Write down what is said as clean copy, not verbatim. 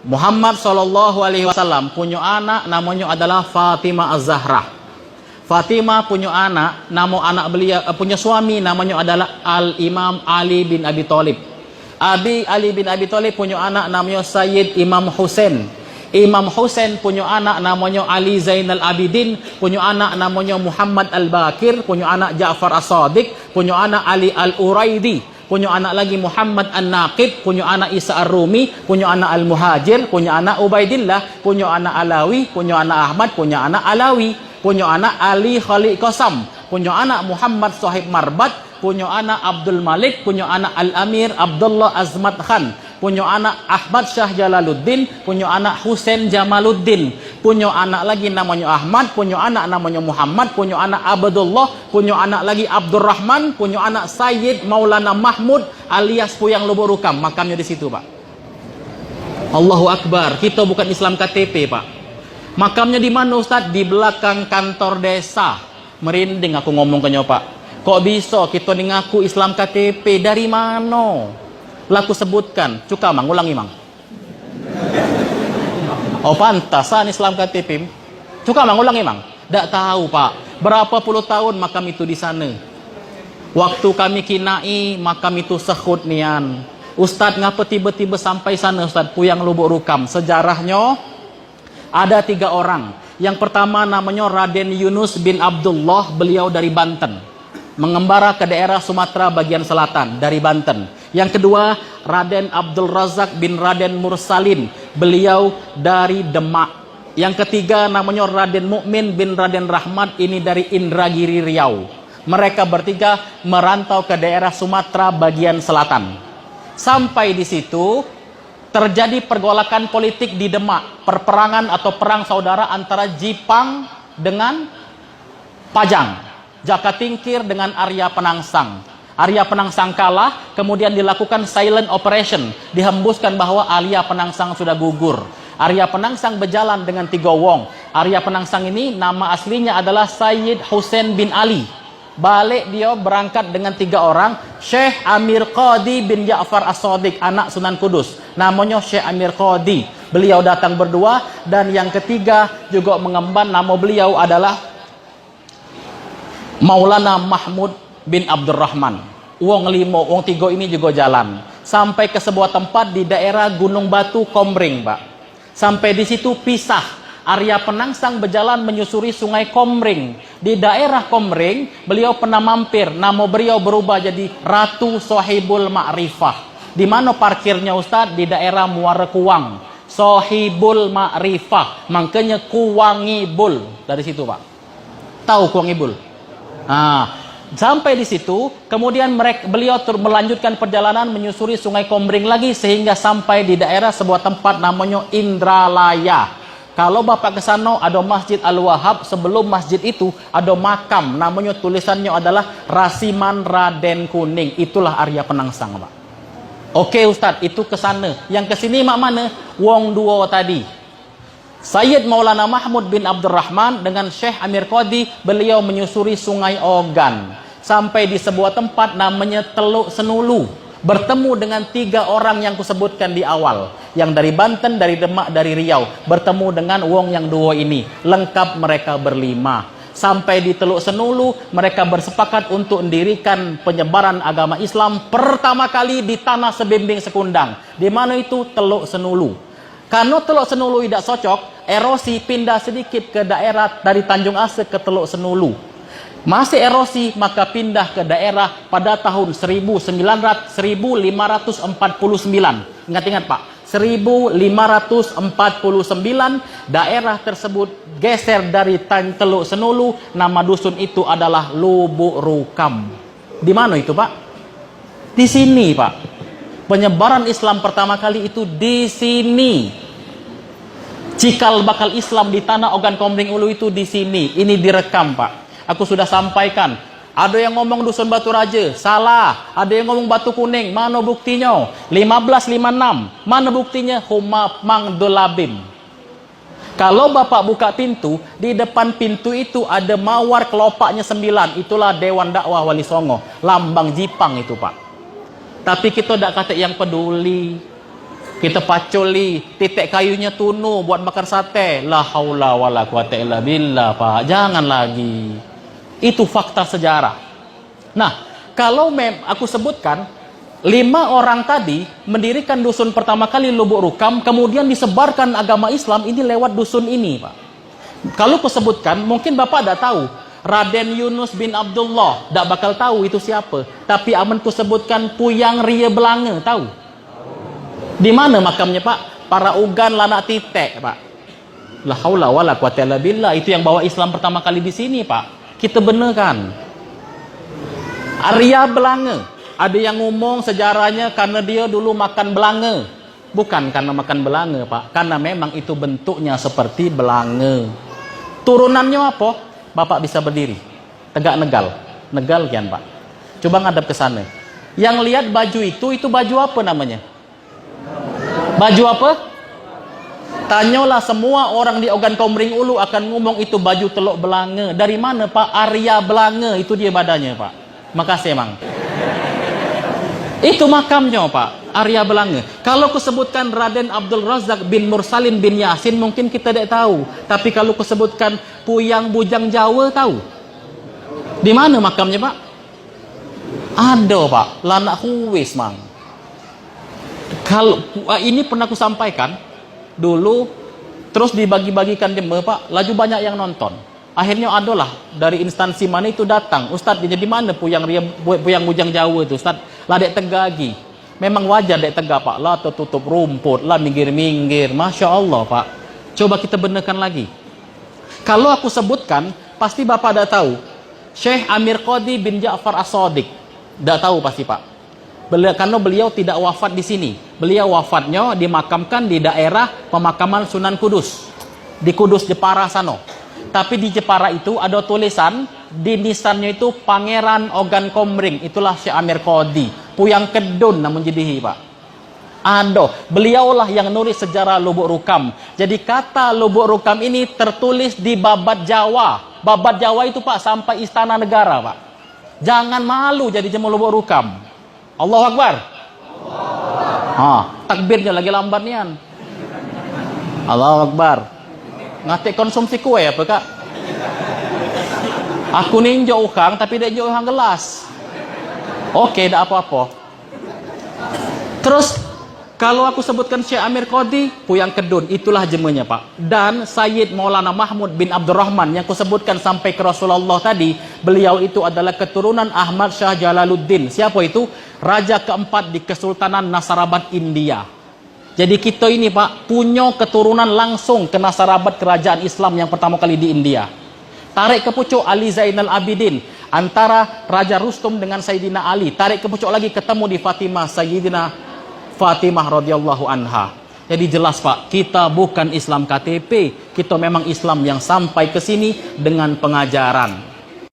Muhammad sallallahu alaihi wasallam punya anak namanya adalah Fatimah Az-Zahra. Fatimah punya anak, anak beliau punya suami namanya adalah Al-Imam Ali bin Abi Thalib. Ali bin Abi Thalib punya anak namanya Sayyid Imam Husain. Imam Husain punya anak namanya Ali Zainal Abidin, punya anak namanya Muhammad Al-Bakir, punya anak Ja'far As-Sadiq, punya anak Ali Al-Uraidi, punya anak lagi Muhammad An-Naqib, punya anak Isa Ar-Rumi, punya anak Al-Muhajir, punya anak Ubaidillah, punya anak Alawi, punya anak Ahmad, punya anak Alawi, punya anak Ali Khalid Qasam, punya anak Muhammad Sahib Marbat, punya anak Abdul Malik, punya anak Al-Amir Abdullah Azmat Khan, punya anak Ahmad Syah Jalaluddin, punya anak Husain Jamaluddin, punya anak lagi namanya Ahmad, punya anak namanya Muhammad, punya anak Abdullah, punya anak lagi Abdurrahman, punya anak Sayyid Maulana Mahmud alias Puyang Lubuk Rukam. Makamnya di situ, Pak. Allahu Akbar. Kita bukan Islam KTP, Pak. Makamnya di mana, Ustaz? Di belakang kantor desa. Merinding aku ngomong ke nyo, Pak. Kok bisa kita ngaku Islam KTP? Dari mana? Laku sebutkan. Cuka mang, ulangi mang. Oh pantasan Islam KTP. Cuka mang, ulangi mang. Tak tahu, Pak. Berapa puluh tahun makam itu di sana. Waktu kami kinai makam itu sehut nian. Ustadz ngapa tiba-tiba sampai sana, Ustadz Puyang Lubuk Rukam? Sejarahnya ada 3 orang. Yang pertama namanya Raden Yunus bin Abdullah, beliau dari Banten. Mengembara ke daerah Sumatera bagian selatan dari Banten. Yang kedua, Raden Abdul Razak bin Raden Mursalin, beliau dari Demak. Yang ketiga namanya Raden Mukmin bin Raden Rahmat, ini dari Indragiri Riau. Mereka bertiga merantau ke daerah Sumatera bagian selatan. Sampai di situ terjadi pergolakan politik di Demak, perperangan atau perang saudara antara Jipang dengan Pajang. Jaka Tingkir dengan Arya Penangsang. Arya Penangsang kalah, kemudian dilakukan silent operation, dihembuskan bahwa Arya Penangsang sudah gugur. Arya Penangsang berjalan dengan 3 wong. Arya Penangsang ini nama aslinya adalah Sayyid Husain bin Ali. Balik dia berangkat dengan 3 orang, Syekh Amir Qadi bin Ja'far As-Sadiq, anak Sunan Kudus. Namanya Syekh Amir Qadi. Beliau datang berdua, dan yang ketiga juga mengemban, nama beliau adalah Maulana Mahmud bin Abdurrahman. Wong 3 ini juga jalan sampai ke sebuah tempat di daerah Gunung Batu Komring, Pak. Sampai di situ pisah. Arya Penangsang berjalan menyusuri sungai Komring. Di daerah Komring beliau pernah mampir. Nama beliau berubah jadi Ratu Sohibul Ma'rifah. Di mana parkirnya, Ustadz? Di daerah Muara Kuang. Sohibul Ma'rifah, makanya Kuwangibul. Dari situ, Pak. Tahu Kuwangibul? Nah, sampai di situ, kemudian beliau melanjutkan perjalanan menyusuri sungai Komring lagi sehingga sampai di daerah sebuah tempat namanya Indralaya. Kalau Bapak ke sana ada Masjid Al-Wahhab, sebelum masjid itu ada makam, namanya tulisannya adalah Rasiman Raden Kuning. Itulah Arya Penangsang, Pak. Oke Ustadz, itu ke sana. Yang ke sini mak mana? Wong 2 tadi. Sayyid Maulana Mahmud bin Abdurrahman dengan Syekh Amir Qadi, beliau menyusuri sungai Ogan sampai di sebuah tempat namanya Teluk Senulu, bertemu dengan 3 orang yang kusebutkan di awal, yang dari Banten, dari Demak, dari Riau, bertemu dengan wong yang 2 ini, lengkap mereka berlima. Sampai di Teluk Senulu, mereka bersepakat untuk mendirikan penyebaran agama Islam pertama kali di tanah Sebimbing Sekundang. Di mana itu? Teluk Senulu. Karena Teluk Senulu tidak cocok, erosi pindah sedikit ke daerah dari Tanjung Asek ke Teluk Senulu. Masih erosi, maka pindah ke daerah pada tahun 1549. Ingat-ingat Pak, 1549 daerah tersebut geser dari Teluk Senulu. Nama dusun itu adalah Lubuk Rukam. Di mana itu, Pak? Di sini, Pak. Penyebaran Islam pertama kali itu di sini. Cikal bakal Islam di tanah Ogan Komering Ulu itu di sini. Ini direkam, Pak. Aku sudah sampaikan. Ada yang ngomong Dusun Batu Raja, salah. Ada yang ngomong Batu Kuning, mana buktinya? 1556, mana buktinya? Huma Mangdolabim. Kalau Bapak buka pintu, di depan pintu itu ada mawar kelopaknya 9. Itulah Dewan Dakwah Wali Songo, lambang Jipang itu, Pak. Tapi kita tidak kata yang peduli. Kita paculi, titik kayunya tunu buat makan sate. La haula wala quwata illa billah, Pak. Jangan lagi. Itu fakta sejarah. Nah, kalau aku sebutkan 5 orang tadi mendirikan dusun pertama kali Lubuk Rukam, kemudian disebarkan agama Islam ini lewat dusun ini, Pak. Kalau aku sebutkan, mungkin Bapak tidak tahu. Raden Yunus bin Abdullah, tidak bakal tahu itu siapa. Tapi aman ku sebutkan Puyang Ria Belanga, tahu? Di mana makamnya, Pak? Para ugan lanak titik, Pak. La haula wala quwata illa billah. Itu yang bawa Islam pertama kali di sini, Pak. Kita benarkan. Arya Belanga. Ada yang ngomong sejarahnya karena dia dulu makan belanga. Bukan karena makan belanga, Pak. Karena memang itu bentuknya seperti belanga. Turunannya apa? Bapak bisa berdiri. Tegak negal. Negal kian, Pak. Coba ngadap ke sana. Yang lihat baju itu baju apa namanya? Baju apa? Tanyalah semua orang di Ogan Komering Ulu akan ngomong itu baju teluk belanga. Dari mana, Pak? Arya Belanga. Itu dia badannya, Pak. Makasih, Mang. Itu makamnya, Pak. Arya Belanga. Kalau kusebutkan Raden Abdul Razak bin Mursalin bin Yasin, mungkin kita tidak tahu. Tapi kalau kusebutkan Puyang Bujang Jawa, tahu? Di mana makamnya, Pak? Ada, Pak. Lanak huwis, Mang. Kalau ini pernah aku sampaikan dulu, terus dibagi-bagikan jemaah, Pak. Laju banyak yang nonton. Akhirnya adalah dari instansi mana itu datang. Ustadz, jadi mana Puyang Bujang Jawa itu, Ustadz? Lah dek tegagi. Memang wajar dek tegak, Pak. Lah tertutup rumput, lah minggir-minggir. Masya Allah, Pak. Coba kita benarkan lagi. Kalau aku sebutkan, pasti Bapak dah tahu. Syekh Amir Qadi bin Ja'far As-Sadiq. Dah tahu pasti, Pak. Karena beliau tidak wafat di sini. Beliau wafatnya dimakamkan di daerah pemakaman Sunan Kudus. Di Kudus, Jepara sana. Tapi di Jepara itu ada tulisan, di nisannya itu Pangeran Ogan Komering. Itulah Syekh Amir Qadi. Puyang Kedun namun jadihi, Pak. Ada. Beliaulah yang nulis sejarah Lubuk Rukam. Jadi kata Lubuk Rukam ini tertulis di Babat Jawa. Babat Jawa itu, Pak, sampai Istana Negara, Pak. Jangan malu jadi jemaah Lubuk Rukam. Allahu Akbar. Takbirnya lagi lambat nian. Allahu Akbar. Ngatik konsumsi kue apa, Kak? Aku ni injau ukang tapi dia injau ukang gelas. Oke, tidak apa-apa. Terus kalau aku sebutkan Syekh Amir Qadi, Puyang Kedun, itulah jemanya, Pak. Dan Sayyid Maulana Mahmud bin Abdurrahman yang aku sebutkan sampai ke Rasulullah tadi, beliau itu adalah keturunan Ahmad Shah Jalaluddin. Siapa itu? Raja keempat di Kesultanan Nasarabat, India. Jadi kita ini, Pak, punya keturunan langsung ke Nasarabat, kerajaan Islam yang pertama kali di India. Tarik ke pucuk Ali Zainal Abidin, antara Raja Rustum dengan Sayyidina Ali. Tarik ke pucuk lagi, ketemu di Fatimah, Sayyidina Fatimah radhiyallahu anha. Jadi jelas, Pak, kita bukan Islam KTP, kita memang Islam yang sampai ke sini dengan pengajaran.